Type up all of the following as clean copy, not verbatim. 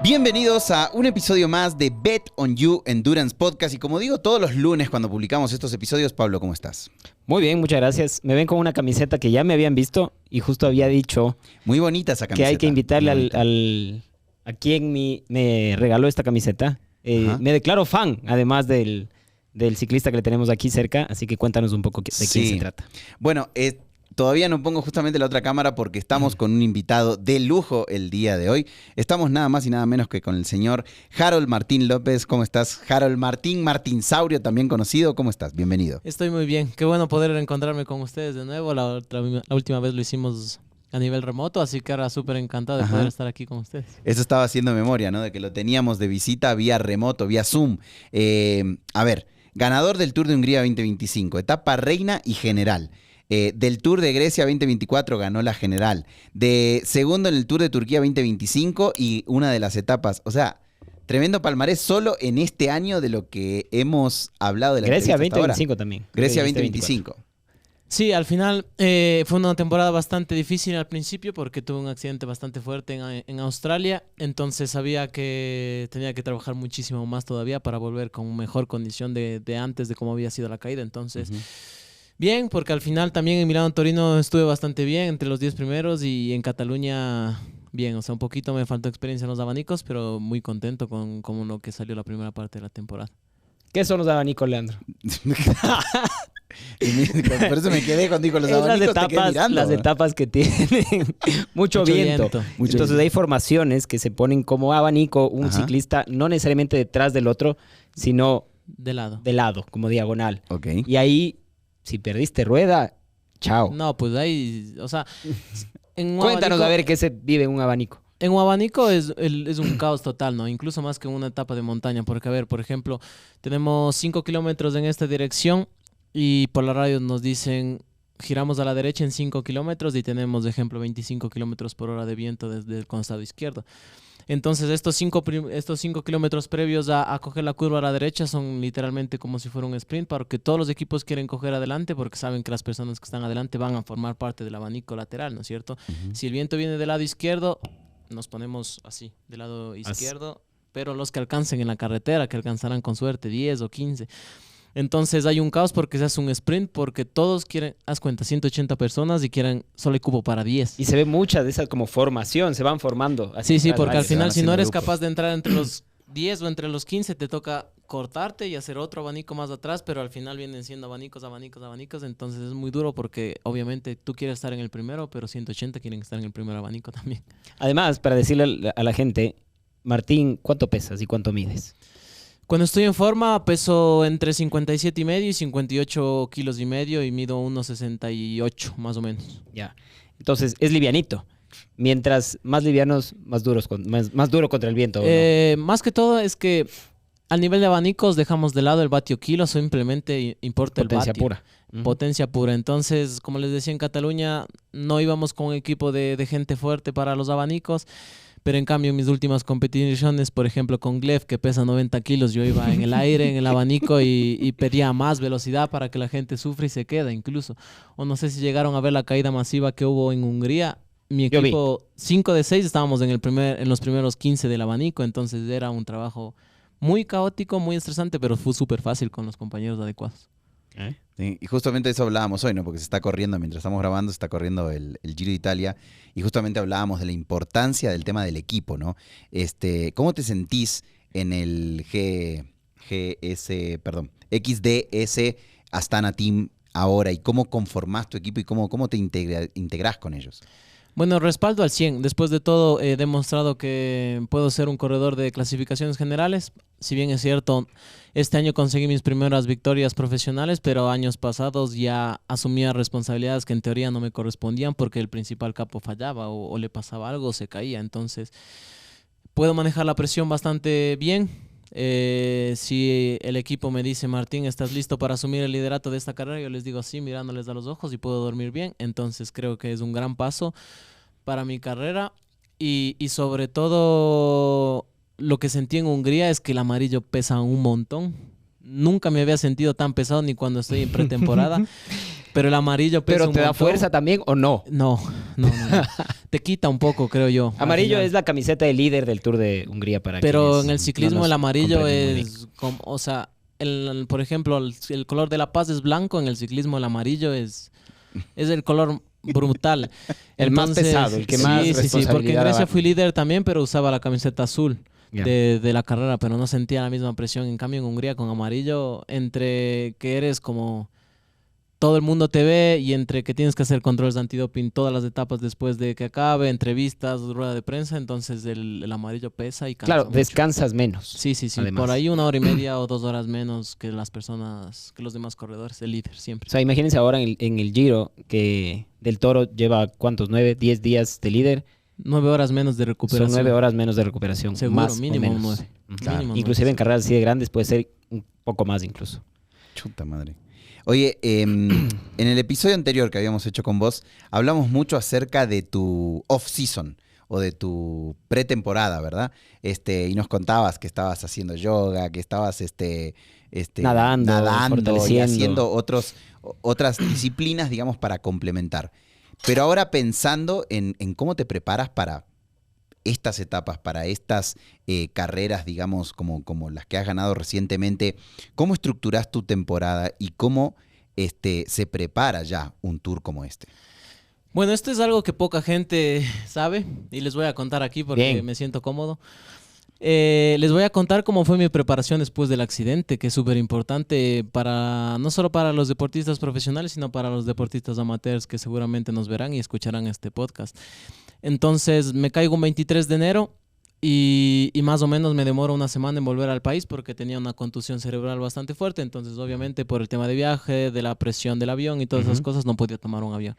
Bienvenidos a un episodio más de Bet on You Endurance Podcast. Y como digo todos los lunes cuando publicamos estos episodios, Pablo, ¿cómo estás? Muy bien, muchas gracias. Me ven con una camiseta que ya me habían visto y justo había dicho Muy bonita esa camiseta. que hay que invitarle a quien me regaló esta camiseta. Me declaro fan, además del ciclista que le tenemos aquí cerca, así que cuéntanos un poco de quién se trata. Bueno, todavía no pongo justamente la otra cámara porque estamos con un invitado de lujo el día de hoy. Estamos nada más y nada menos que con el señor Harold Martín López. ¿Cómo estás? Harold Martinsaurio, también conocido. ¿Cómo estás? Bienvenido. Estoy muy bien. Qué bueno poder encontrarme con ustedes de nuevo. La última vez lo hicimos a nivel remoto, así que ahora súper encantado de poder estar aquí con ustedes. Eso estaba haciendo memoria, ¿no? De que lo teníamos de visita vía remoto, vía Zoom. A ver, ganador del Tour de Hungría 2025, etapa reina y general. Del Tour de Grecia 2024 ganó la general. De segundo en el Tour de Turquía 2025 y una de las etapas. O sea, tremendo palmarés solo en este año de lo que hemos hablado de la Grecia entrevista hasta 2025 ahora. también. Grecia 2025. Sí, al final fue una temporada bastante difícil al principio porque tuve un accidente bastante fuerte en Australia, entonces sabía que tenía que trabajar muchísimo más todavía para volver con mejor condición de antes de cómo había sido la caída, entonces... Bien, porque al final también en Milano-Torino estuve bastante bien, entre los 10 primeros, y en Cataluña bien, o sea, un poquito me faltó experiencia en los abanicos, pero muy contento con lo que salió la primera parte de la temporada. ¿Qué son los abanicos, Leandro? Por eso me quedé cuando dijo los abanicos, te quedé mirando. Las etapas que tienen mucho viento. Entonces hay formaciones que se ponen como abanico, un ciclista no necesariamente detrás del otro, sino de lado, como diagonal. Okay. Y ahí, si perdiste rueda, chao. No, pues ahí, o sea... Cuéntanos a ver qué se vive en un abanico. En un abanico es un caos total, ¿no? Incluso más que en una etapa de montaña. Porque, a ver, por ejemplo, tenemos 5 kilómetros en esta dirección y por la radio nos dicen giramos a la derecha en 5 kilómetros y tenemos, de ejemplo, 25 kilómetros por hora de viento desde el costado izquierdo. Entonces, estos 5 kilómetros previos a coger la curva a la derecha son literalmente como si fuera un sprint, porque todos los equipos quieren coger adelante porque saben que las personas que están adelante van a formar parte del abanico lateral, ¿no es cierto? Si el viento viene del lado izquierdo, nos ponemos así, del lado izquierdo, pero los que alcancen en la carretera, que alcanzarán con suerte 10 o 15. Entonces hay un caos porque se hace un sprint, porque todos quieren, haz cuenta, 180 personas y quieren, solo hay cupo para 10. Y se ve mucha de esa como formación, se van formando. Así sí, porque al final si no eres grupos. capaz de entrar entre los 10 o entre los 15, te toca cortarte y hacer otro abanico más atrás, pero al final vienen siendo abanicos, entonces es muy duro porque obviamente tú quieres estar en el primero, pero 180 quieren estar en el primer abanico también. Además, para decirle a la gente, Martín, ¿cuánto pesas y cuánto mides? Cuando estoy en forma peso entre 57 y medio y 58 kilos y medio y mido unos 68 más o menos. Ya, entonces es livianito. Mientras más livianos, más duro contra el viento. ¿No? Más que todo es que al nivel de abanicos dejamos de lado el vatio kilo, simplemente importa el vatio. Pura. Potencia pura. Entonces, como les decía, en Cataluña no íbamos con un equipo de gente fuerte para los abanicos. Pero en cambio en mis últimas competiciones, por ejemplo con Gleb, que pesa 90 kilos, yo iba en el aire, en el abanico y pedía más velocidad para que la gente sufra y se queda incluso. O no sé si llegaron a ver la caída masiva que hubo en Hungría. Mi equipo, 5 de 6, estábamos en los primeros 15 del abanico, entonces era un trabajo muy caótico, muy estresante, pero fue súper fácil con los compañeros adecuados. Sí, y justamente de eso hablábamos hoy, ¿no? Porque se está corriendo, mientras estamos grabando, se está corriendo el Giro de Italia y justamente hablábamos de la importancia del tema del equipo, ¿no? ¿Cómo te sentís en el XDS Astana Team ahora y cómo conformás tu equipo y cómo te integrás con ellos? Bueno, respaldo al 100. Después de todo, he demostrado que puedo ser un corredor de clasificaciones generales. Si bien es cierto, este año conseguí mis primeras victorias profesionales, pero años pasados ya asumía responsabilidades que en teoría no me correspondían porque el principal capo fallaba o le pasaba algo o se caía. Entonces, puedo manejar la presión bastante bien. Si el equipo me dice, Martín, ¿estás listo para asumir el liderato de esta carrera? Yo les digo sí, mirándoles a los ojos y puedo dormir bien. Entonces creo que es un gran paso para mi carrera y sobre todo lo que sentí en Hungría es que el amarillo pesa un montón. Nunca me había sentido tan pesado ni cuando estoy en pretemporada. Pero el amarillo pesa ¿Pero un te da montón. fuerza también o no? No, No. Te quita un poco, creo yo. Amarillo es la camiseta de líder del Tour de Hungría para Pero quienes en el ciclismo no nos el amarillo comprenden muy bien. es como, o sea, por ejemplo, el color de La Paz es blanco, en el ciclismo el amarillo es el color brutal. El más pesado, el que más Sí, porque en responsabilidad Grecia abarca. fui líder también, pero usaba la camiseta azul Ya. de la carrera, pero no sentía la misma presión. En cambio, en Hungría con amarillo, entre que eres como todo el mundo te ve y entre que tienes que hacer controles de antidoping todas las etapas después de que acabe, entrevistas, rueda de prensa, entonces el amarillo pesa y cansa Claro, mucho. descansas menos. Sí, además. por ahí 1 hora y media o 2 horas menos que las personas, que los demás corredores, el líder siempre. O sea, imagínense ahora en el Giro que Del Toro lleva, ¿cuántos? 9, 10 días de líder. 9 horas menos de recuperación. Son 9 horas menos de recuperación. Seguro, más mínimo o menos. 9. Claro. Mínimo Inclusive 9. en carreras así de grandes puede ser un poco más incluso. Chuta madre. Oye, en el episodio anterior que habíamos hecho con vos, hablamos mucho acerca de tu off-season o de tu pretemporada, ¿verdad? Y nos contabas que estabas haciendo yoga, que estabas Nadando, y fortaleciendo. haciendo otras disciplinas, digamos, para complementar. Pero ahora pensando en cómo te preparas para estas etapas, para estas carreras, digamos, como las que has ganado recientemente, ¿cómo estructuras tu temporada y cómo se prepara ya un tour como este? Bueno, esto es algo que poca gente sabe y les voy a contar aquí porque Bien. me siento cómodo. Les voy a contar cómo fue mi preparación después del accidente, que es súper importante no solo para los deportistas profesionales, sino para los deportistas amateurs que seguramente nos verán y escucharán este podcast. Entonces me caigo un 23 de enero y más o menos me demoro una semana en volver al país porque tenía una contusión cerebral bastante fuerte. Entonces obviamente por el tema de viaje, de la presión del avión y todas esas cosas no podía tomar un avión.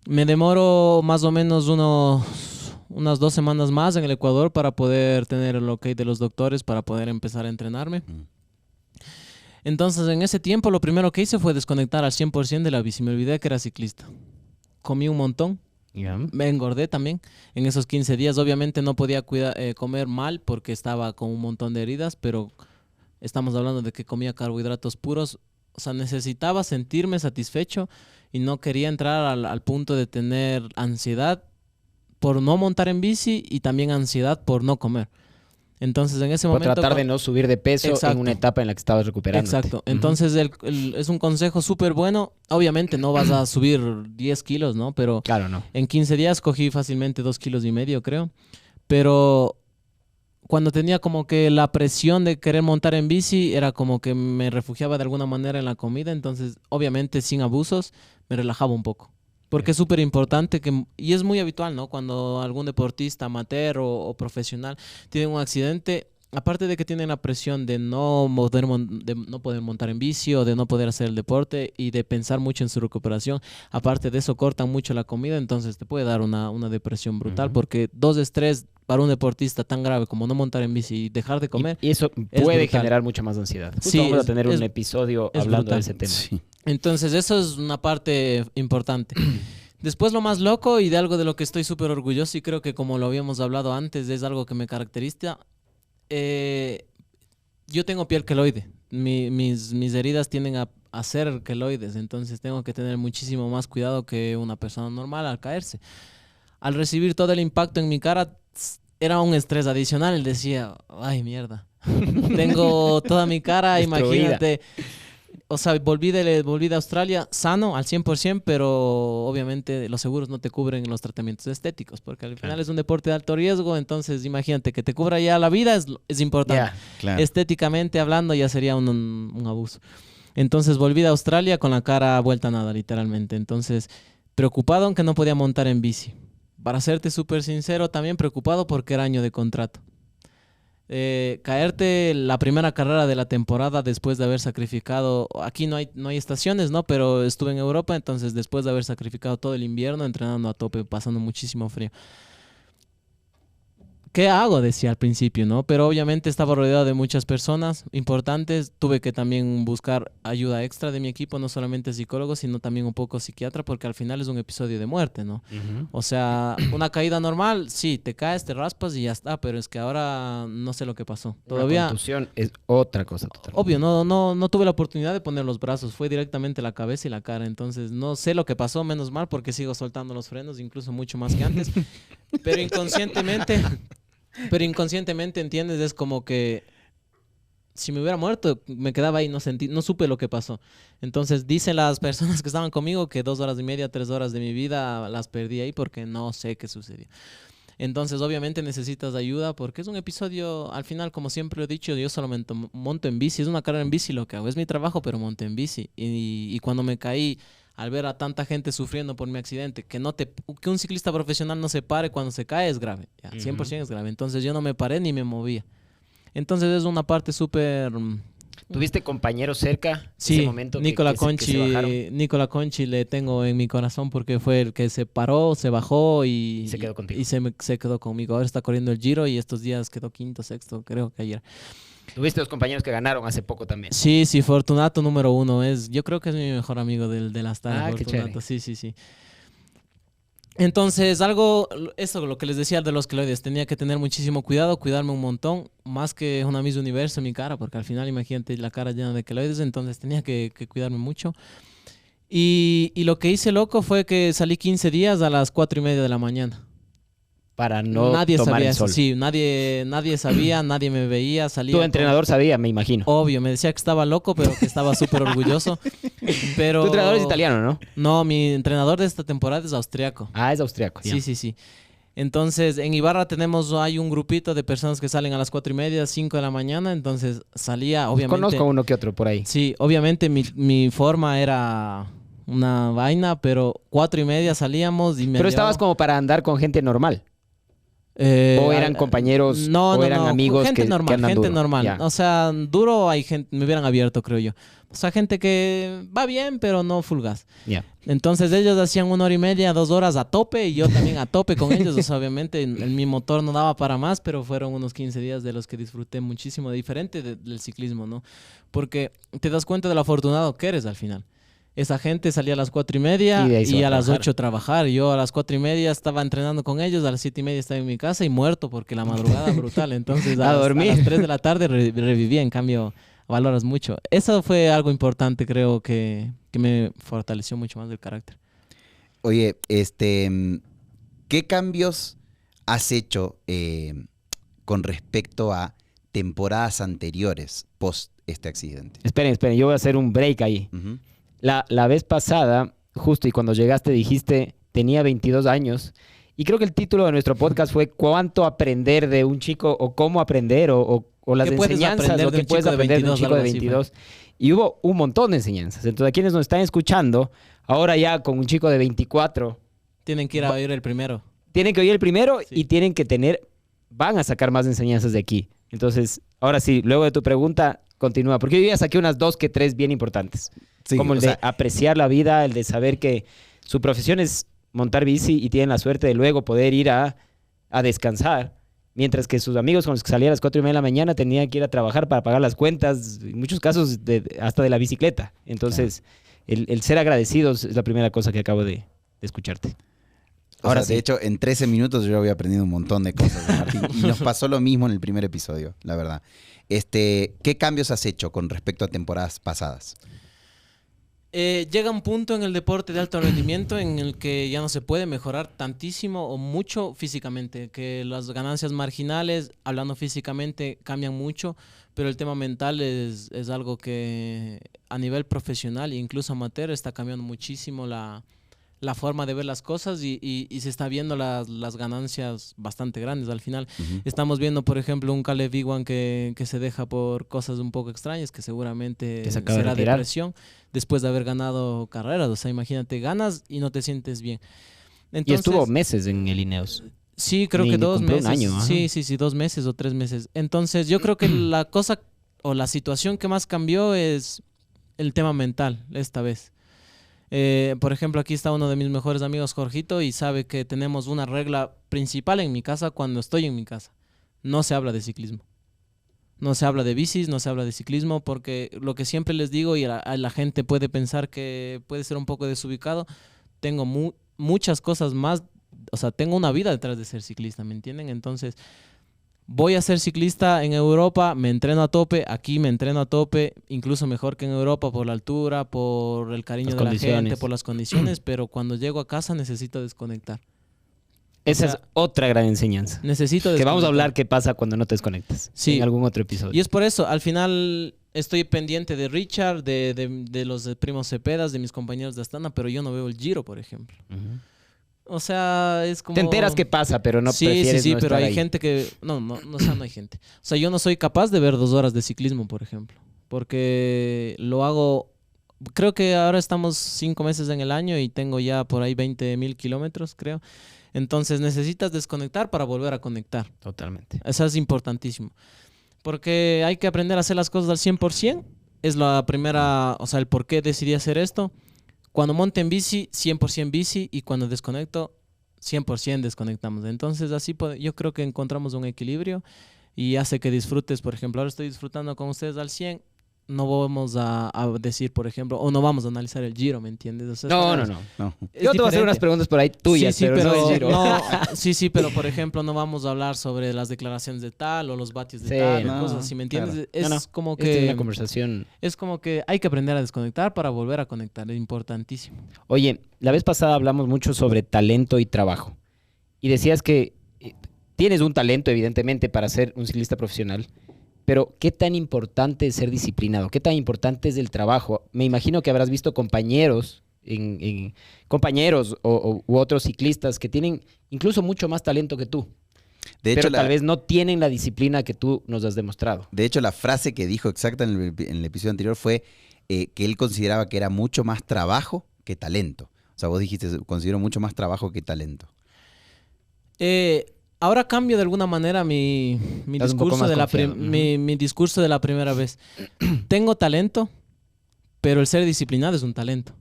Me demoro más o menos unas 2 semanas más en el Ecuador para poder tener el ok de los doctores para poder empezar a entrenarme. Entonces en ese tiempo lo primero que hice fue desconectar al 100% de la bici. Me olvidé que era ciclista. Comí un montón. Ya. Me engordé también en esos 15 días. Obviamente no podía comer mal porque estaba con un montón de heridas, pero estamos hablando de que comía carbohidratos puros. O sea, necesitaba sentirme satisfecho y no quería entrar al punto de tener ansiedad por no montar en bici y también ansiedad por no comer. Entonces en ese Por momento... tratar de no subir de peso Exacto. en una etapa en la que estabas recuperando. Exacto. Entonces es un consejo súper bueno. Obviamente no vas a subir 10 kilos, ¿no? Pero Claro, no. en 15 días cogí fácilmente 2,5 kilos, creo. Pero cuando tenía como que la presión de querer montar en bici, era como que me refugiaba de alguna manera en la comida. Entonces, obviamente, sin abusos, me relajaba un poco. Porque es súper importante y es muy habitual, ¿no? Cuando algún deportista amateur o profesional tiene un accidente, aparte de que tienen la presión de no poder montar en bici o de no poder hacer el deporte y de pensar mucho en su recuperación, aparte de eso cortan mucho la comida, entonces te puede dar una depresión brutal porque 2 estrés para un deportista tan grave como no montar en bici y dejar de comer. Y eso es puede brutal. generar mucha más ansiedad. Justo Sí, vamos a es- tener es- un episodio es hablando brutal. de ese tema. Sí. Entonces, eso es una parte importante. Después, lo más loco y de algo de lo que estoy súper orgulloso y creo que como lo habíamos hablado antes, es algo que me caracteriza. Yo tengo piel queloide. Mis heridas tienden a ser queloides, entonces tengo que tener muchísimo más cuidado que una persona normal al caerse. Al recibir todo el impacto en mi cara, era un estrés adicional. Decía, ay, mierda. Tengo toda mi cara, Destruida. imagínate. O sea, volví de Australia sano al 100%, pero obviamente los seguros no te cubren los tratamientos estéticos, porque al final es un deporte de alto riesgo, entonces imagínate que te cubra ya la vida es importante. Ya. Claro. Estéticamente hablando ya sería un abuso. Entonces volví de Australia con la cara vuelta a nada, literalmente. Entonces, preocupado aunque no podía montar en bici. Para serte súper sincero, también preocupado porque era año de contrato. Caerte la primera carrera de la temporada después de haber sacrificado, aquí no hay estaciones, ¿no? Pero estuve en Europa, entonces después de haber sacrificado todo el invierno entrenando a tope, pasando muchísimo frío. ¿qué hago? Decía al principio, ¿no? Pero obviamente estaba rodeado de muchas personas importantes. Tuve que también buscar ayuda extra de mi equipo, no solamente psicólogo, sino también un poco psiquiatra, porque al final es un episodio de muerte, ¿no? O sea, una caída normal, sí, te caes, te raspas y ya está, pero es que ahora no sé lo que pasó. Todavía, Una contusión es otra cosa totalmente. obvio, no tuve la oportunidad de poner los brazos, fue directamente la cabeza y la cara, entonces no sé lo que pasó, menos mal, porque sigo soltando los frenos, incluso mucho más que antes, pero inconscientemente, ¿entiendes? Es como que si me hubiera muerto, me quedaba ahí, no supe lo que pasó. Entonces dicen las personas que estaban conmigo que 2 horas y media, 3 horas de mi vida las perdí ahí porque no sé qué sucedió. Entonces, obviamente necesitas ayuda porque es un episodio, al final, como siempre lo he dicho, yo solamente monto en bici, es una carrera en bici lo que hago, es mi trabajo, pero monto en bici. Y cuando me caí, al ver a tanta gente sufriendo por mi accidente, que un ciclista profesional no se pare cuando se cae es grave, ya, 100% es grave. Entonces yo no me paré ni me movía. Entonces es una parte súper... ¿Tuviste compañeros cerca? Sí, Ese momento Nicola que se bajaron? Conchi le tengo en mi corazón porque fue el que se paró, se bajó y Se quedó contigo. Y se quedó conmigo. Ahora está corriendo el Giro y estos días quedó quinto, sexto, creo que ayer. Tuviste dos compañeros que ganaron hace poco también. Sí, Fortunato número 1 yo creo que es mi mejor amigo de las tardes, Qué Fortunato. chévere. Sí. Entonces, eso lo que les decía de los queloides, tenía que tener muchísimo cuidado, cuidarme un montón, más que una Miss Universo en mi cara, porque al final, imagínate la cara llena de queloides, entonces tenía que cuidarme mucho. Y lo que hice loco fue que salí 15 días a las 4:30 de la mañana. Para no Nadie tomar sabía el eso, sol. sí, nadie sabía, nadie me veía, salía. Tu entrenador sabía, me imagino. Obvio, me decía que estaba loco, pero que estaba súper orgulloso. Pero... Tu entrenador es italiano, ¿no? No, mi entrenador de esta temporada es austriaco. Ah, es austriaco. Ya. Sí. Entonces, en Ibarra hay un grupito de personas que salen a las 4:30, 5 de la mañana. Entonces, salía, obviamente... Conozco uno que otro por ahí. Sí, obviamente mi forma era una vaina, pero 4:30 salíamos y me Pero llevaba- estabas como para andar con gente normal. ¿O eran compañeros o eran amigos gente que normal, andan gente duro? normal. Ya. O sea, duro hay gente, me hubieran abierto, creo yo. O sea, gente que va bien, pero no full gas. Ya. Entonces ellos hacían 1 hora y media, 2 horas a tope y yo también a tope con ellos. O sea, obviamente mi motor no daba para más, pero fueron unos 15 días de los que disfruté muchísimo, diferente del ciclismo, ¿no? Porque te das cuenta de lo afortunado que eres al final. Esa gente salía a las 4:30 Y de ahí se y va a a las trabajar. 8 trabajar. Yo a las 4:30 estaba entrenando con ellos, a las 7:30 estaba en mi casa y muerto porque la madrugada brutal. Entonces A dormir. a las 3 de la tarde revivía, en cambio valoras mucho. Eso fue algo importante, creo que me fortaleció mucho más el carácter. Oye, ¿qué cambios has hecho con respecto a temporadas anteriores post este accidente? Esperen, yo voy a hacer un break ahí. Ujú. La vez pasada, justo y cuando llegaste dijiste, tenía 22 años. Y creo que el título de nuestro podcast fue ¿Cuánto aprender de un chico o cómo aprender o las ¿Qué puedes enseñanzas aprender o de qué un puedes chico de aprender de un 22, chico de algo así, 22? Y hubo un montón de enseñanzas. Entonces, a quienes nos están escuchando, ahora ya con un chico de 24, Tienen que ir a oír el primero. tienen que oír el primero Sí. y van a sacar más enseñanzas de aquí. Entonces, ahora sí, luego de tu pregunta, continúa. Porque yo ya saqué unas 2 que 3 bien importantes. Sí, Como el o de sea, apreciar la vida, el de saber que su profesión es montar bici y tienen la suerte de luego poder ir a descansar, mientras que sus amigos con los que salía a las 4:30 de la mañana tenían que ir a trabajar para pagar las cuentas, en muchos casos hasta de la bicicleta. Entonces, el ser agradecidos es la primera cosa que acabo de escucharte. Ahora, Ahora sí. de hecho, en 13 minutos yo había aprendido un montón de cosas de Martín. Y nos pasó lo mismo en el primer episodio, la verdad. ¿Qué cambios has hecho con respecto a temporadas pasadas? Llega un punto en el deporte de alto rendimiento en el que ya no se puede mejorar tantísimo o mucho físicamente, que las ganancias marginales, hablando físicamente, cambian mucho, pero el tema mental es algo que a nivel profesional e incluso amateur está cambiando muchísimo la forma de ver las cosas y se está viendo las ganancias bastante grandes al final. Ujú. Estamos viendo, por ejemplo, un Caleb Ewan que se deja por cosas un poco extrañas, que seguramente Que se acaba de será retirar. depresión después de haber ganado carreras. O sea, imagínate, ganas y no te sientes bien. Y Entonces, estuvo meses en el Ineos. sí, creo ni- que ni 2 cumplió un meses. año, ajá. Sí, 2 meses o 3 meses. Entonces, yo creo que la cosa o la situación que más cambió es el tema mental esta vez. Por ejemplo, aquí está uno de mis mejores amigos, Jorgito, y sabe que tenemos una regla principal en mi casa cuando estoy en mi casa. no se habla de ciclismo. No se habla de bicis, no se habla de ciclismo, porque lo que siempre les digo, y a la gente puede pensar que puede ser un poco desubicado, tengo muchas cosas más, o sea, tengo una vida detrás de ser ciclista, ¿me entienden? Entonces, voy a ser ciclista en Europa, me entreno a tope, aquí me entreno a tope, incluso mejor que en Europa por la altura, por el cariño Las de la condiciones. gente, por las condiciones, pero cuando llego a casa necesito desconectar. Esa O sea, es otra gran enseñanza. Necesito Que vamos a desconectar. hablar qué pasa cuando no te desconectas. Sí. En algún otro episodio. Y es por eso, al final estoy pendiente de Richard, de los de Primos Cepedas, de mis compañeros de Astana, pero yo no veo el Giro, por ejemplo. Ujú. O sea, es como... Te enteras qué pasa, pero no sí, prefieres sí, no pero estar hay ahí. gente que... No, o sea, no hay gente. O sea, yo no soy capaz de ver 2 horas de ciclismo, por ejemplo. Porque lo hago... Creo que ahora estamos 5 meses en el año y tengo ya por ahí 20.000 kilómetros, creo. Entonces necesitas desconectar para volver a conectar. Totalmente. Eso es importantísimo. Porque hay que aprender a hacer las cosas al 100%. Es la primera... O sea, el por qué decidí hacer esto. Cuando monte en bici, 100% bici, y cuando desconecto, 100% desconectamos. Entonces así yo creo que encontramos un equilibrio y hace que disfrutes. Por ejemplo, ahora estoy disfrutando con ustedes al 100. No vamos a decir, por ejemplo, o no vamos a analizar el Giro, ¿me entiendes? O sea, No. No. Yo te voy a hacer unas preguntas por ahí tuyas, sí, pero no el Giro. sí, pero por ejemplo no vamos a hablar sobre las declaraciones de tal o los vatios de Sí, tal, no, cosas así, ¿me entiendes? claro. Es como Esta es que una conversación. es como que hay que aprender a desconectar para volver a conectar, es importantísimo. Oye, la vez pasada hablamos mucho sobre talento y trabajo. Y decías que tienes un talento, evidentemente, para ser un ciclista profesional. Pero, ¿qué tan importante es ser disciplinado? ¿Qué tan importante es el trabajo? Me imagino que habrás visto compañeros, compañeros u otros ciclistas que tienen incluso mucho más talento que tú. De hecho, Pero tal vez no tienen la disciplina que tú nos has demostrado. de hecho, la frase que dijo exacta en el episodio anterior fue que él consideraba que era mucho más trabajo que talento. O sea, vos dijiste, considero mucho más trabajo que talento. Ahora cambio de alguna manera mi Estás un poco discurso más de confiado. mi discurso de la primera vez. Tengo talento, pero el ser disciplinado es un talento.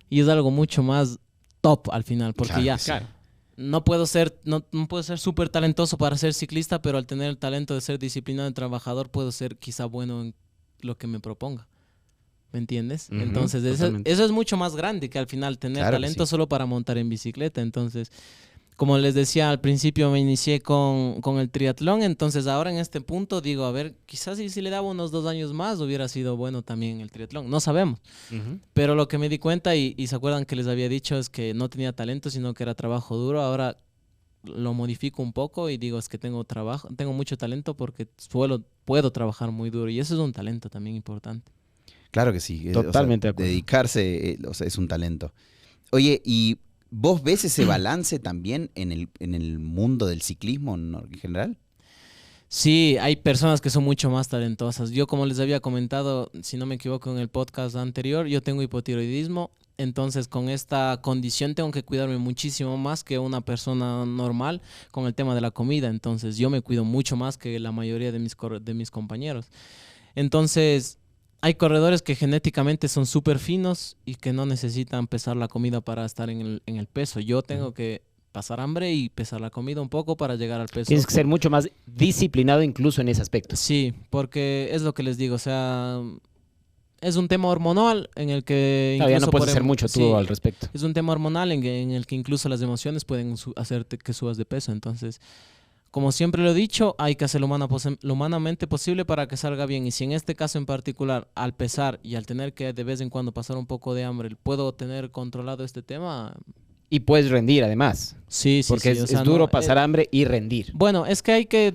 Y es algo mucho más top al final, porque Claro ya que sí. no puedo ser súper talentoso para ser ciclista, pero al tener el talento de ser disciplinado y trabajador puedo ser quizá bueno en lo que me proponga. ¿Me entiendes? Ujú, Entonces totalmente. eso es mucho más grande que al final tener Claro que talento sí. solo para montar en bicicleta. Entonces, como les decía al principio, me inicié con el triatlón. Entonces ahora en este punto digo, a ver, quizás si le daba unos 2 años más hubiera sido bueno también el triatlón. No sabemos. Ujú. Pero lo que me di cuenta y se acuerdan que les había dicho es que no tenía talento, sino que era trabajo duro. Ahora lo modifico un poco y digo, es que tengo mucho talento porque puedo trabajar muy duro. Y eso es un talento también importante. Claro que sí. Totalmente de acuerdo. Dedicarse o sea, es un talento. Oye, ¿y vos ves ese balance también en el mundo del ciclismo en general? Sí, hay personas que son mucho más talentosas. Yo, como les había comentado, si no me equivoco en el podcast anterior, yo tengo hipotiroidismo. Entonces, con esta condición tengo que cuidarme muchísimo más que una persona normal con el tema de la comida. Entonces, yo me cuido mucho más que la mayoría de mis compañeros. Entonces, hay corredores que genéticamente son súper finos y que no necesitan pesar la comida para estar en el peso. Yo tengo que pasar hambre y pesar la comida un poco para llegar al peso. Tienes que ser mucho más disciplinado incluso en ese aspecto. Sí, porque es lo que les digo, o sea, es un tema hormonal en el que Claro, ya no incluso puedes hacer podemos- mucho tú sí, al respecto. es un tema hormonal en el que incluso las emociones pueden hacerte que subas de peso. Entonces, como siempre lo he dicho, hay que hacer lo humanamente posible para que salga bien. Y si en este caso en particular, al pesar y al tener que de vez en cuando pasar un poco de hambre, puedo tener controlado este tema, Y puedes rendir además. sí, sí, Porque sí. O es sea, duro no, pasar hambre y rendir. bueno, es que hay que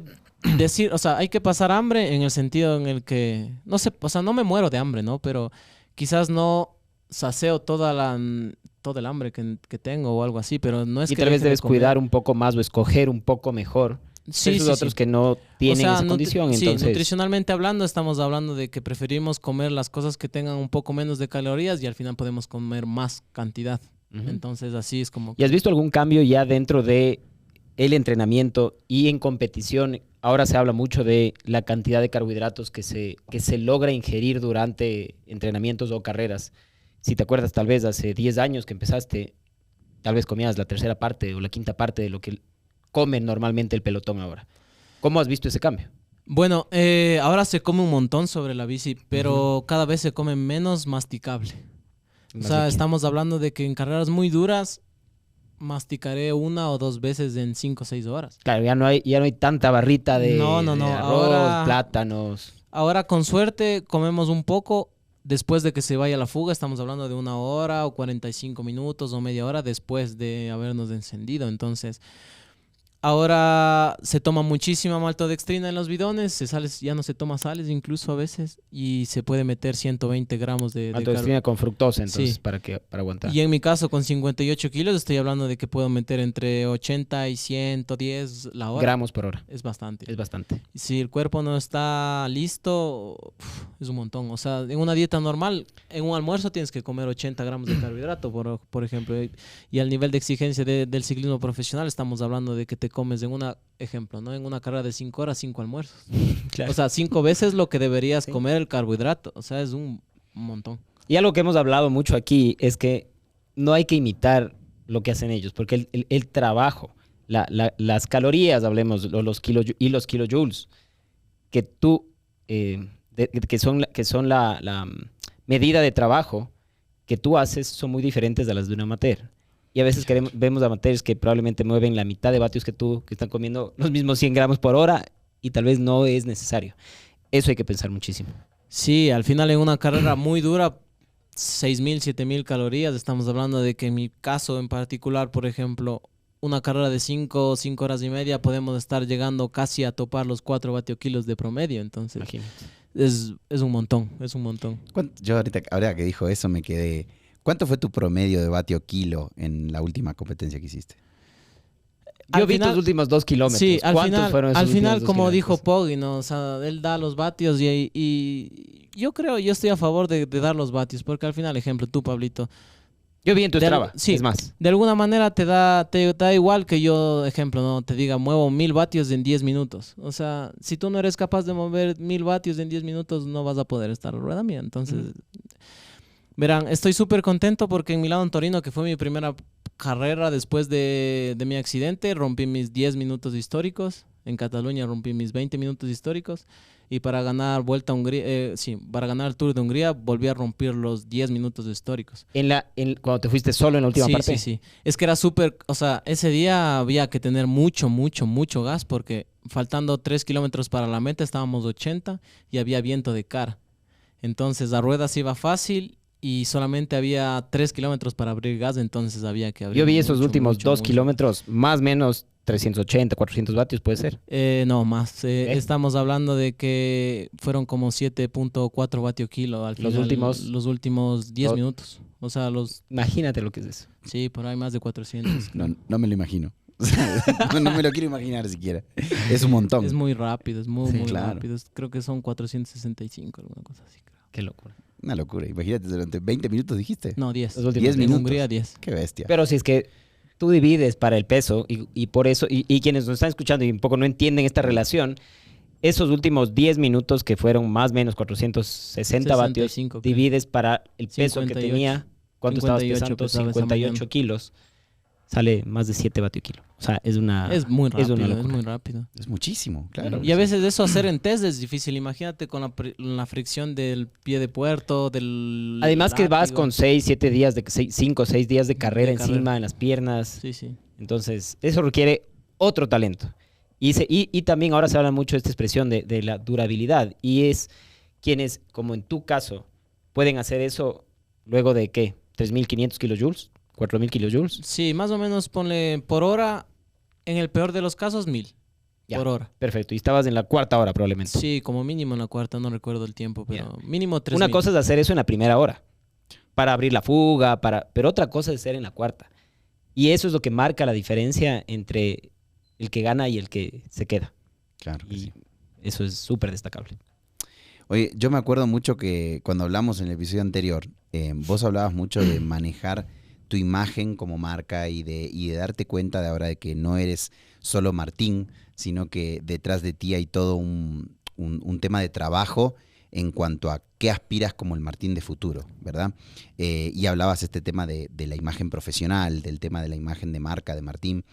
decir, o sea, hay que pasar hambre en el sentido en el que, no sé, o sea, no me muero de hambre, ¿no? Pero quizás no saceo todo el hambre que tengo o algo así, pero no es Y que tal vez deje de debes comer. cuidar un poco más o escoger un poco mejor. Sí, Versus sí, otros sí. que no tienen O sea, esa condición. sí, Entonces, nutricionalmente hablando, estamos hablando de que preferimos comer las cosas que tengan un poco menos de calorías y al final podemos comer más cantidad. ujú. Entonces, así es como... ¿Y has visto algún cambio ya dentro de el entrenamiento y en competición? Ahora se habla mucho de la cantidad de carbohidratos que se logra ingerir durante entrenamientos o carreras. Si te acuerdas, tal vez hace 10 años que empezaste, tal vez comías la tercera parte o la quinta parte de lo que come normalmente el pelotón ahora. ¿Cómo has visto ese cambio? Bueno, ahora se come un montón sobre la bici, pero cada vez se come menos masticable. O sea, estamos hablando de que en carreras muy duras masticaré 1 o 2 veces en 5 o 6 horas. Claro, ya no hay tanta barrita de, No. de arroz, plátanos. Ahora, con suerte, comemos un poco después de que se vaya la fuga. Estamos hablando de 1 hora o 45 minutos o media hora después de habernos encendido. Entonces, ahora se toma muchísima maltodextrina en los bidones. Ya no se toma sales incluso a veces. Y se puede meter 120 gramos de Maltodextrina con fructosa, entonces, Sí. para aguantar. Y en mi caso, con 58 kilos, estoy hablando de que puedo meter entre 80 y 110 la hora. Gramos por hora. Es bastante. Es bastante. Si el cuerpo no está listo, es un montón. O sea, en una dieta normal, en un almuerzo tienes que comer 80 gramos de carbohidrato, por ejemplo. Y al nivel de exigencia del ciclismo profesional, estamos hablando de que te comes en ¿no? En una carrera de 5 horas, 5 almuerzos. Claro. O sea, 5 veces lo que deberías comer el carbohidrato. O sea, es un montón. Y algo que hemos hablado mucho aquí es que no hay que imitar lo que hacen ellos, porque el trabajo, las calorías, hablemos, o los kilojoules, que tú, que son la medida de trabajo que tú haces, son muy diferentes a las de un amateur. Y a veces vemos amateurs que probablemente mueven la mitad de vatios que tú, que están comiendo los mismos 100 gramos por hora, y tal vez no es necesario. Eso hay que pensar muchísimo. Sí, al final en una carrera muy dura, 6.000, 7.000 calorías. Estamos hablando de que en mi caso en particular, por ejemplo, una carrera de 5 horas y media, podemos estar llegando casi a topar los 4 vatiokilos de promedio. Entonces, Imagínate. es un montón, es un montón. Yo ahora que dijo eso me quedé. ¿Cuánto fue tu promedio de vatio kilo en la última competencia que hiciste? Yo Al vi final- tus últimos 2 kilómetros. Sí, ¿Cuántos fueron esos al últimos final 2 como dijo kilómetros? Poggi, ¿no? O sea, él da los vatios y yo estoy a favor de dar los vatios, porque al final, ejemplo, tú, Pablito, Yo vi en tu de- Strava, sí. es más. de alguna manera te da igual que yo, ejemplo, no te diga, muevo 1.000 vatios en 10 minutos. O sea, si tú no eres capaz de mover 1.000 vatios en 10 minutos, no vas a poder estar a rueda mía. Entonces, verán, estoy súper contento porque en Milano Torino, que fue mi primera carrera después de mi accidente, rompí mis 10 minutos históricos. En Cataluña rompí mis 20 minutos históricos. Y para ganar Vuelta a Hungría, para ganar el Tour de Hungría, volví a romper los 10 minutos históricos. Cuando te fuiste solo en la última Sí, parte. sí. Es que era súper, o sea, ese día había que tener mucho gas porque faltando 3 kilómetros para la meta estábamos 80 y había viento de cara. Entonces a ruedas iba fácil y solamente había 3 kilómetros para abrir gas, entonces había que abrir Yo vi esos mucho, últimos mucho, 2 mucho. kilómetros, más o menos 380, 400 vatios, puede ser. No, más. Estamos hablando de que fueron como 7.4 vatio kilo al Los final, últimos- los últimos 10 Los- minutos. O sea, Imagínate lo que es eso. sí, por ahí más de 400. No me lo imagino. No me lo quiero imaginar siquiera. Es un montón. Es muy rápido, es muy, Sí, muy claro. rápido. Creo que son 465, alguna cosa así. Creo. Qué locura. Una locura. Imagínate, durante 20 minutos dijiste. No, 10. Los últimos 10 En minutos. Hungría, 10. Qué bestia. Pero si es que tú divides para el peso y por eso, y quienes nos están escuchando y un poco no entienden esta relación, esos últimos 10 minutos que fueron más o menos 460 vatios, 65, creo. divides para el peso que 58. tenía, ¿cuánto estabas 58 pesando? pesaba esa 58 mañana. kilos, sale más de 7 vatios kilo. O sea, es una Es muy rápido, una es locura. muy rápido. Es muchísimo, claro. Y a veces eso hacer en test es difícil. Imagínate con la fricción del pie de puerto, del Además que vas látigo. con 6, 7 días, 5 o 6 días de carrera De carrera. encima, en las piernas. Sí, sí. Entonces, eso requiere otro talento. Y también ahora se habla mucho de esta expresión de la durabilidad. Y es quienes, como en tu caso, pueden hacer eso luego de, ¿qué? 3.500 kilojoules, 4.000 kilojoules. Sí, más o menos ponle por hora, en el peor de los casos, 1.000 Ya. por hora. Perfecto. Y estabas en la cuarta hora probablemente. Sí, como mínimo en la cuarta, no recuerdo el tiempo, pero mínimo 3.000. Una cosa es hacer eso en la primera hora, para abrir la fuga, pero otra cosa es ser en la cuarta. Y eso es lo que marca la diferencia entre el que gana y el que se queda. Claro que Y sí. eso es súper destacable. Oye, yo me acuerdo mucho que cuando hablamos en el episodio anterior, vos hablabas mucho de manejar tu imagen como marca y de darte cuenta de ahora de que no eres solo Martín, sino que detrás de ti hay todo un tema de trabajo en cuanto a qué aspiras como el Martín de futuro, ¿verdad? Y hablabas este tema de la imagen profesional, del tema de la imagen de marca de Martín.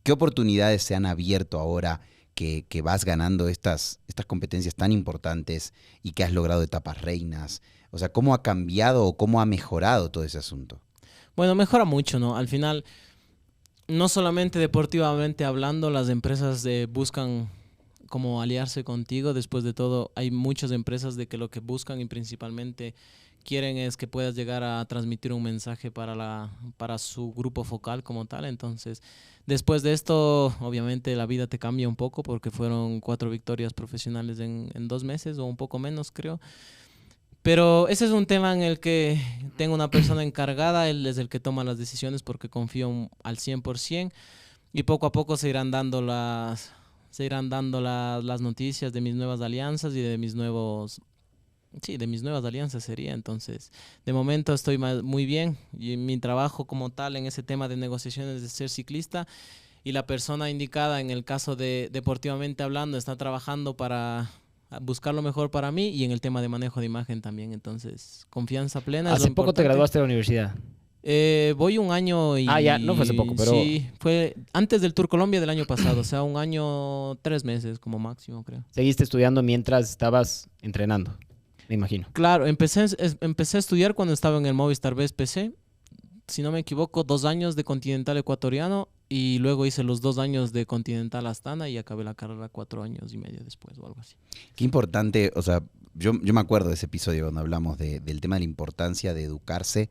¿Qué oportunidades se han abierto ahora que vas ganando estas competencias tan importantes y que has logrado etapas reinas? O sea, ¿cómo ha cambiado o cómo ha mejorado todo ese asunto? Bueno, mejora mucho, ¿no? Al final, no solamente deportivamente hablando, las empresas buscan como aliarse contigo. Después de todo, hay muchas empresas de que lo que buscan y principalmente quieren es que puedas llegar a transmitir un mensaje para su grupo focal como tal. Entonces, después de esto, obviamente la vida te cambia un poco porque fueron 4 victorias profesionales en 2 meses o un poco menos, creo. Pero ese es un tema en el que tengo una persona encargada, él es el que toma las decisiones porque confío al 100% y poco a poco se irán dando las noticias de mis nuevas alianzas y de mis nuevos... Sí, de mis nuevas alianzas sería. Entonces, de momento estoy muy bien y mi trabajo como tal en ese tema de negociaciones de ser ciclista y la persona indicada en el caso de deportivamente hablando está trabajando para buscar lo mejor para mí y en el tema de manejo de imagen también. Entonces, confianza plena. Hace poco te graduaste de la universidad. Voy un año y... Ya, no fue hace poco, pero... Sí, fue antes del Tour Colombia del año pasado, o sea, un año, 3 meses como máximo, creo. Seguiste estudiando mientras estabas entrenando, me imagino. Claro, empecé a estudiar cuando estaba en el Movistar BSPC, si no me equivoco, 2 años de Continental Ecuatoriano y luego hice los 2 años de Continental Astana y acabé la carrera 4 años y medio después o algo así. Qué importante, o sea, yo me acuerdo de ese episodio cuando hablamos del tema de la importancia de educarse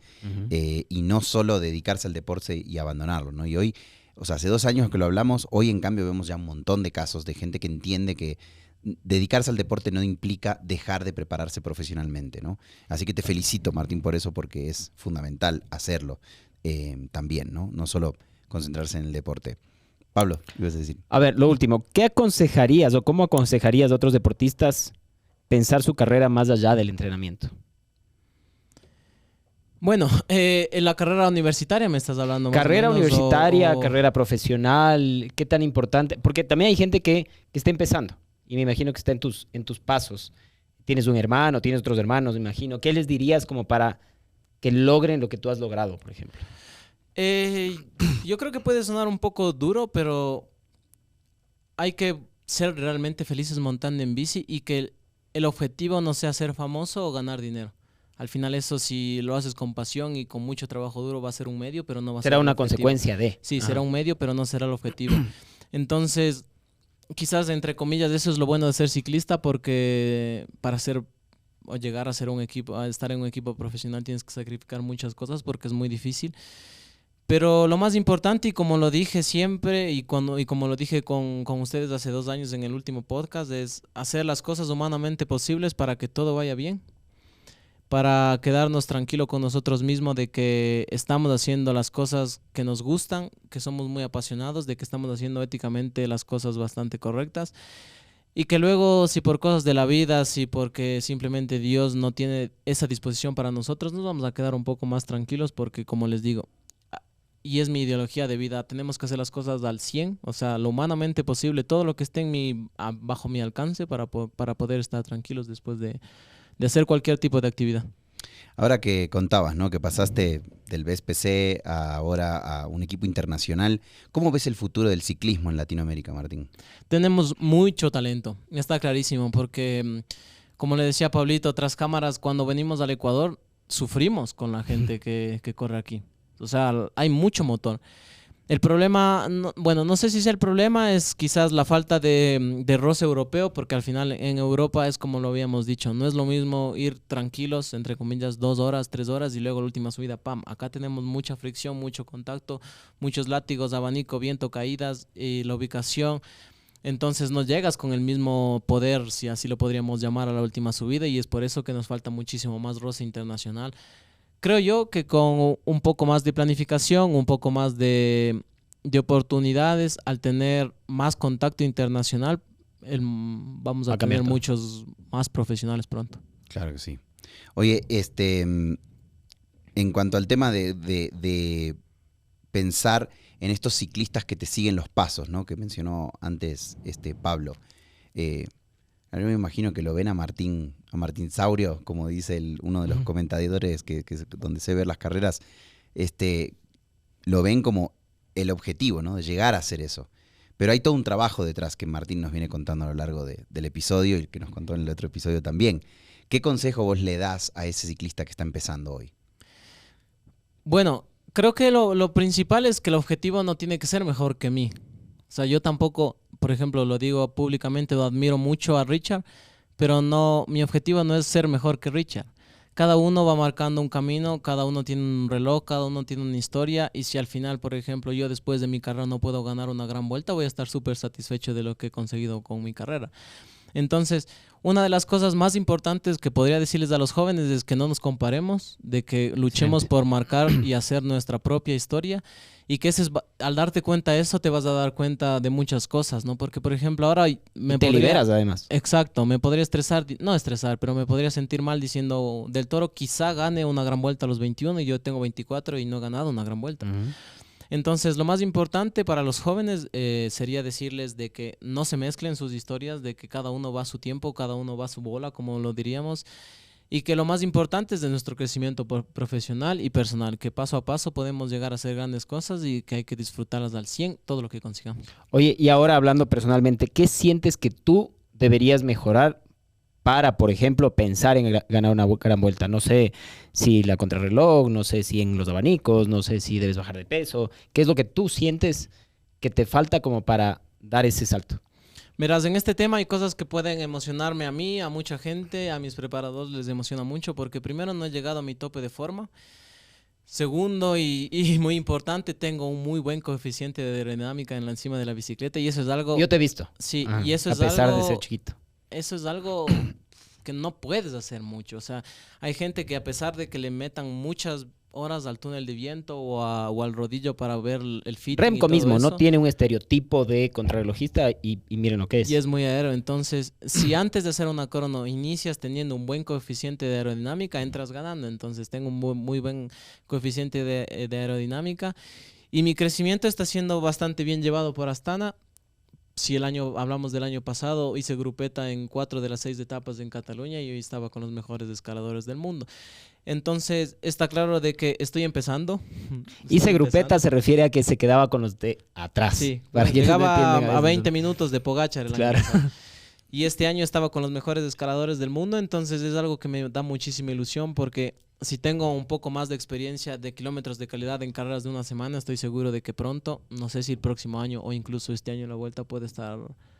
y no solo dedicarse al deporte y abandonarlo, ¿no? Y hoy, o sea, hace 2 años que lo hablamos, hoy en cambio vemos ya un montón de casos de gente que entiende que dedicarse al deporte no implica dejar de prepararse profesionalmente, ¿no? Así que te felicito, Martín, por eso, porque es fundamental hacerlo también, ¿no? No solo concentrarse en el deporte. Pablo, ¿qué ibas a decir? A ver, lo último, ¿qué aconsejarías o cómo aconsejarías a otros deportistas pensar su carrera más allá del entrenamiento? Bueno, en la carrera universitaria me estás hablando. Carrera más o menos, universitaria, carrera profesional, ¿qué tan importante? Porque también hay gente que está empezando y me imagino que está en tus pasos. Tienes un hermano, tienes otros hermanos, me imagino. ¿Qué les dirías como para que logren lo que tú has logrado, por ejemplo? Yo creo que puede sonar un poco duro, pero hay que ser realmente felices montando en bici y que el objetivo no sea ser famoso o ganar dinero. Al final eso, si lo haces con pasión y con mucho trabajo duro, va a ser un medio, pero no va a ser Será el una objetivo. consecuencia de. Sí, Ajá. será un medio, pero no será el objetivo. Entonces, quizás entre comillas, eso es lo bueno de ser ciclista, porque para ser o llegar a ser un equipo, a estar en un equipo profesional tienes que sacrificar muchas cosas porque es muy difícil. Pero lo más importante, y como lo dije siempre, y como lo dije con ustedes hace 2 años en el último podcast, es hacer las cosas humanamente posibles para que todo vaya bien, para quedarnos tranquilos con nosotros mismos de que estamos haciendo las cosas que nos gustan, que somos muy apasionados, de que estamos haciendo éticamente las cosas bastante correctas. Y que luego, si por cosas de la vida, si porque simplemente Dios no tiene esa disposición para nosotros, nos vamos a quedar un poco más tranquilos porque, como les digo, y es mi ideología de vida, tenemos que hacer las cosas al 100, o sea, lo humanamente posible, todo lo que esté bajo mi alcance para poder estar tranquilos después de hacer cualquier tipo de actividad. Ahora que contabas, ¿no? Que pasaste del BSPC ahora a un equipo internacional, ¿cómo ves el futuro del ciclismo en Latinoamérica, Martín? Tenemos mucho talento, está clarísimo, porque como le decía Pablito, tras cámaras, cuando venimos al Ecuador, sufrimos con la gente que corre aquí. O sea, hay mucho motor. El problema, no sé si es el problema, es quizás la falta de roce europeo, porque al final en Europa es como lo habíamos dicho, no es lo mismo ir tranquilos, entre comillas, 2 horas, 3 horas y luego la última subida, ¡pam! Acá tenemos mucha fricción, mucho contacto, muchos látigos, abanico, viento, caídas y la ubicación. Entonces no llegas con el mismo poder, si así lo podríamos llamar, a la última subida y es por eso que nos falta muchísimo más roce internacional. Creo yo que con un poco más de planificación, un poco más de oportunidades, al tener más contacto internacional, vamos a tener muchos más profesionales pronto. Claro que sí. Oye, en cuanto al tema de pensar en estos ciclistas que te siguen los pasos, ¿no? Que mencionó antes Pablo. A mí me imagino que lo ven a Martín Saurio, como dice uno de los comentadores donde se ven las carreras, lo ven como el objetivo, ¿no? De llegar a hacer eso. Pero hay todo un trabajo detrás que Martín nos viene contando a lo largo del episodio y que nos contó en el otro episodio también. ¿Qué consejo vos le das a ese ciclista que está empezando hoy? Bueno, creo que lo principal es que el objetivo no tiene que ser mejor que mí. O sea, yo tampoco, por ejemplo, lo digo públicamente, lo admiro mucho a Richard, pero no, mi objetivo no es ser mejor que Richard. Cada uno va marcando un camino, cada uno tiene un reloj, cada uno tiene una historia, y si al final, por ejemplo, yo después de mi carrera no puedo ganar una gran vuelta, voy a estar súper satisfecho de lo que he conseguido con mi carrera. Entonces, una de las cosas más importantes que podría decirles a los jóvenes es que no nos comparemos, de que luchemos por marcar y hacer nuestra propia historia, y que al darte cuenta de eso te vas a dar cuenta de muchas cosas, ¿no? Porque, por ejemplo, ahora Te liberas, además. Exacto, me podría no estresar, pero me podría sentir mal diciendo, Del Toro quizá gane una gran vuelta a los 21 y yo tengo 24 y no he ganado una gran vuelta. Entonces, lo más importante para los jóvenes sería decirles de que no se mezclen sus historias, de que cada uno va a su tiempo, cada uno va a su bola, como lo diríamos, y que lo más importante es de nuestro crecimiento profesional y personal, que paso a paso podemos llegar a hacer grandes cosas y que hay que disfrutarlas al 100, todo lo que consigamos. Oye, y ahora hablando personalmente, ¿qué sientes que tú deberías mejorar para, por ejemplo, pensar en ganar una gran vuelta? No sé si la contrarreloj, no sé si en los abanicos, no sé si debes bajar de peso. ¿Qué es lo que tú sientes que te falta como para dar ese salto? Verás, en este tema hay cosas que pueden emocionarme a mí, a mucha gente, a mis preparadores les emociona mucho porque primero no he llegado a mi tope de forma. Segundo, y muy importante, tengo un muy buen coeficiente de aerodinámica en la encima de la bicicleta y eso es algo... Yo te he visto. Sí, y eso es algo... A pesar algo, de ser chiquito. Eso es algo que no puedes hacer mucho. O sea, hay gente que a pesar de que le metan muchas horas al túnel de viento o al rodillo para ver el fitting Remco y todo mismo eso, no tiene un estereotipo de contrarrelojista y miren lo que es. y es muy aero. Entonces, si antes de hacer una crono inicias teniendo un buen coeficiente de aerodinámica, entras ganando. Entonces, tengo un muy buen coeficiente de aerodinámica y mi crecimiento está siendo bastante bien llevado por Astana. Si hablamos del año pasado, hice grupeta en 4 de las 6 etapas en Cataluña y hoy estaba con los mejores escaladores del mundo. Entonces, está claro de que estoy empezando. Hice grupeta se refiere a que se quedaba con los de atrás. Sí, para llegaba a 20 minutos de Pogačar el Claro. año pasado. Y este año estaba con los mejores escaladores del mundo, entonces es algo que me da muchísima ilusión porque si tengo un poco más de experiencia de kilómetros de calidad en carreras de una semana, estoy seguro de que pronto, no sé si el próximo año o incluso este año la vuelta puede estar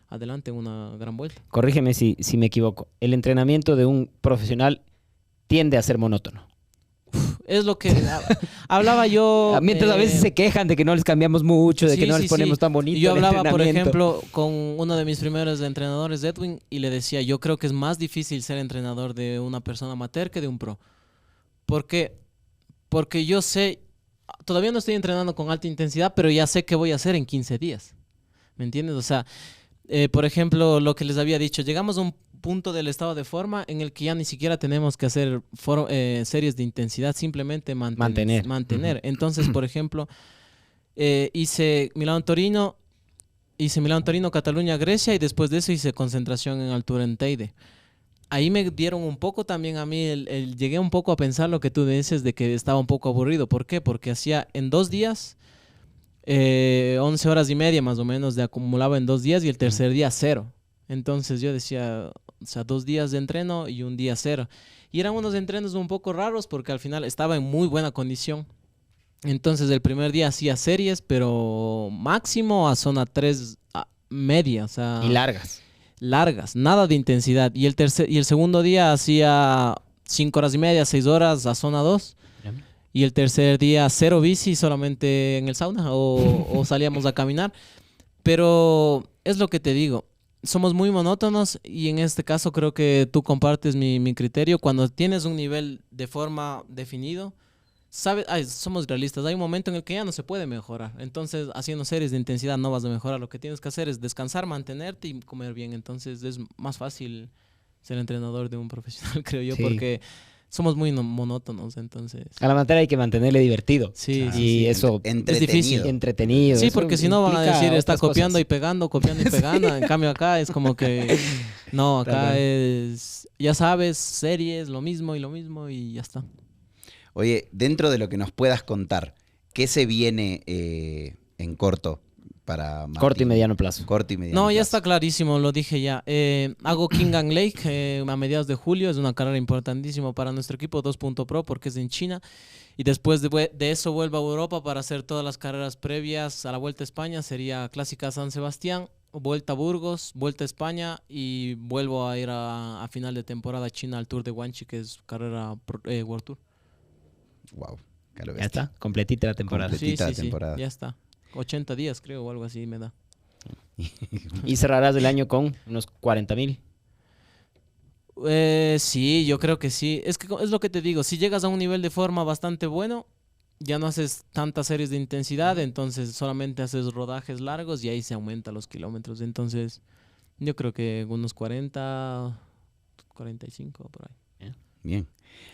adelante en una gran vuelta. Corrígeme si me equivoco. El entrenamiento de un profesional tiende a ser monótono. Es lo que hablaba yo. Mientras a veces se quejan de que no les cambiamos mucho, de sí, que no sí, les ponemos sí. tan bonito. Yo el hablaba, por entrenamiento. ejemplo, con uno de mis primeros entrenadores, Edwin, y le decía, yo creo que es más difícil ser entrenador de una persona amateur que de un pro. ¿Por qué? Porque yo sé, todavía no estoy entrenando con alta intensidad, pero ya sé qué voy a hacer en 15 días. ¿Me entiendes? O sea, por ejemplo, lo que les había dicho, llegamos a un punto del estado de forma en el que ya ni siquiera tenemos que hacer series de intensidad, simplemente mantener. Uh-huh. Entonces, por ejemplo, hice Milán-Torino, Cataluña, Grecia, y después de eso hice concentración en altura en Teide. Ahí me dieron un poco también a mí, llegué un poco a pensar lo que tú dices de que estaba un poco aburrido. ¿Por qué? Porque hacía en 2 días 11 horas y media más o menos de acumulaba en 2 días y el tercer día 0. Entonces yo decía, o sea, 2 días de entreno y un día 0. Y eran unos entrenos un poco raros porque al final estaba en muy buena condición. Entonces el primer día hacía series, pero máximo a zona 3 media, o sea... Y largas. Largas, nada de intensidad. Y el segundo día hacía 5 horas y media, 6 horas a zona 2. Y el tercer día 0 bici, solamente en el sauna o salíamos a caminar. Pero es lo que te digo, somos muy monótonos y en este caso creo que tú compartes mi criterio. Cuando tienes un nivel de forma definido, somos realistas, hay un momento en el que ya no se puede mejorar. Entonces, haciendo series de intensidad no vas a mejorar. Lo que tienes que hacer es descansar, mantenerte y comer bien. Entonces, es más fácil ser entrenador de un profesional, creo yo, sí, porque somos muy monótonos. Entonces, a la materia hay que mantenerle divertido. Sí, y sí, es difícil. Entretenido. Sí, porque si no van a decir, está copiando cosas. y pegando, copiando y pegando. Sí. En cambio, acá es como que, no, acá es, ya sabes, series, lo mismo y ya está. Oye, dentro de lo que nos puedas contar, ¿qué se viene en corto para Martín? Corto y mediano plazo. Corto y mediano No, ya plazo. está clarísimo, lo dije ya. Hago King and Lake a mediados de julio, es una carrera importantísima para nuestro equipo, 2.pro, porque es en China. Y después de eso vuelvo a Europa para hacer todas las carreras previas a la Vuelta a España. Sería Clásica San Sebastián, Vuelta a Burgos, Vuelta a España y vuelvo a ir a final de temporada a China al Tour de Guanxi, que es carrera World Tour. Wow, claro, Ya está, completita la temporada. Completita la temporada. ya está. 80 días creo o algo así me da. Y cerrarás el año con unos 40,000. Sí, yo creo que sí. Es que es lo que te digo, si llegas a un nivel de forma bastante bueno, ya no haces tantas series de intensidad, entonces solamente haces rodajes largos y ahí se aumenta los kilómetros. Entonces, yo creo que unos 40, 45 por ahí. Bien.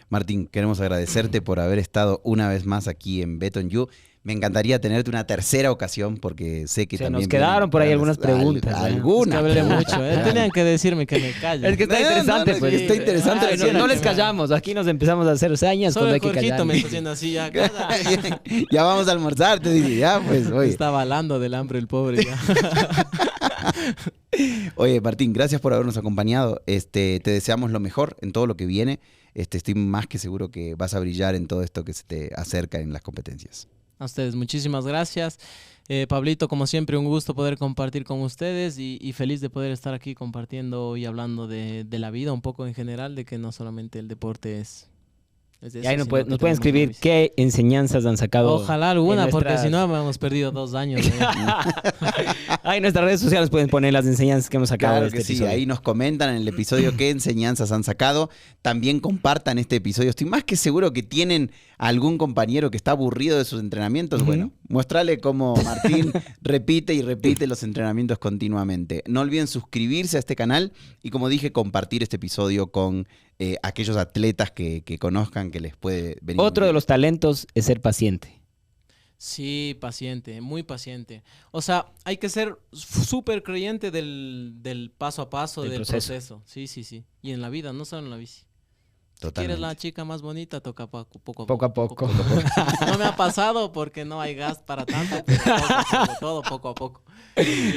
Martín, queremos agradecerte por haber estado una vez más aquí en Bet on You. Me encantaría tenerte una tercera ocasión porque sé que Se también... nos quedaron por ahí vienen algunas preguntas, ¿eh? Es que Algunas. hablé mucho, Tenían que decirme que me calle. Es que está interesante, no, pues. está interesante. Ay, no les callamos, aquí nos empezamos a hacer sañas Solo cuando hay el que Jorgito callar. me está haciendo así ya. Ya vamos a almorzar, te dice. Ya, pues, oye. Está balando del hambre el pobre ya. Oye, Martín, gracias por habernos acompañado. Te deseamos lo mejor en todo lo que viene. Estoy más que seguro que vas a brillar en todo esto que se te acerca en las competencias. A ustedes, muchísimas gracias. Pablito, como siempre, un gusto poder compartir con ustedes y feliz de poder estar aquí compartiendo y hablando de la vida un poco en general, de que no solamente el deporte es de Y ahí eso, nos sino que pueden tenemos escribir una visión. qué enseñanzas han sacado. Ojalá alguna, en porque nuestras- si no hemos perdido 2 años. Ahí en nuestras redes sociales pueden poner las enseñanzas que hemos sacado Claro de que este sí, episodio. ahí nos comentan en el episodio qué enseñanzas han sacado. También compartan este episodio. Estoy más que seguro que tienen algún compañero que está aburrido de sus entrenamientos. Ujú. Bueno, muéstrale cómo Martín repite y repite los entrenamientos continuamente. No olviden suscribirse a este canal y, como dije, compartir este episodio con aquellos atletas que conozcan que les puede venir. Otro de los talentos es ser paciente. Sí, paciente, muy paciente. O sea, hay que ser súper creyente del paso a paso, Del del proceso. proceso. Sí, sí, sí. Y en la vida, no solo en la bici. Si Totalmente. quieres la chica más bonita, toca poco a Poco a poco. No me ha pasado porque no hay gas para tanto, pero todo poco a poco.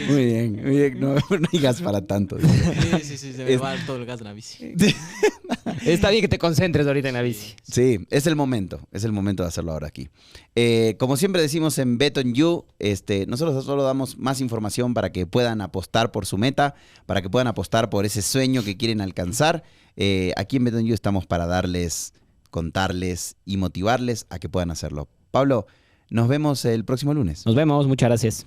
Muy bien, muy bien. No, no hay gas para tanto. Sí, se me va todo el gas en la bici. Está bien que te concentres ahorita en la bici. Sí, es el momento de hacerlo ahora aquí. Como siempre decimos en Bet on You, nosotros solo damos más información para que puedan apostar por su meta, para que puedan apostar por ese sueño que quieren alcanzar. Aquí en Bet on You estamos para darles, contarles y motivarles a que puedan hacerlo. Pablo, nos vemos el próximo lunes. Nos vemos, muchas gracias.